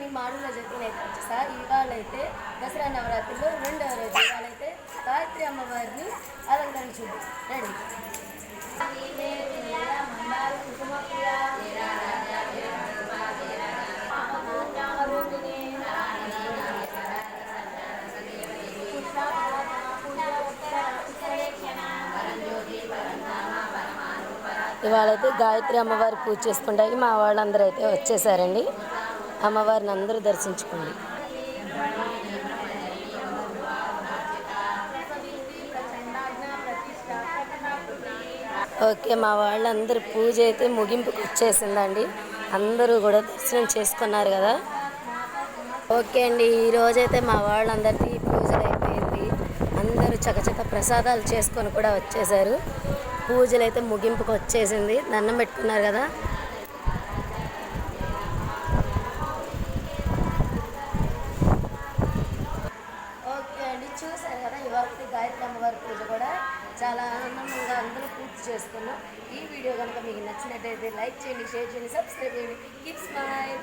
మీ మాడుగుల జరుగుతున్నైతే వచ్చేసా. ఇవాళ అయితే దసరా నవరాత్రిలో రెండవ రోజు. ఇవాళైతే గాయత్రి అమ్మవారిని అలంకరించుంది. రండి. ఇవాళైతే గాయత్రి అమ్మవారి పూజ చేసుకుంటాయి. మా వాళ్ళందరూ అయితే వచ్చేసారండి. అమ్మవారిని అందరూ దర్శించుకోండి. ఓకే, మా వాళ్ళందరూ పూజ అయితే ముగింపుకు వచ్చేసిందండి. అందరూ కూడా దర్శనం చేసుకున్నారు కదా. ఓకే అండి, ఈరోజైతే మా వాళ్ళందరికీ పూజలు అయిపోయింది. అందరూ చకచక ప్రసాదాలు చేసుకొని కూడా వచ్చేసారు. పూజలు అయితే ముగింపుకు వచ్చేసింది. దండం పెట్టుకున్నారు కదా. ఓకే అండి, చూసారు కదా. ఇవాళ గాయత్రి అమ్మవారి పూజ కూడా చాలా ఆనందంగా అందరూ పూర్తి చేసుకున్నాం. ఈ వీడియో కనుక మీకు నచ్చినట్టయితే లైక్ చేయండి, షేర్ చేయండి, సబ్స్క్రైబ్ చేయండి. Keep smile.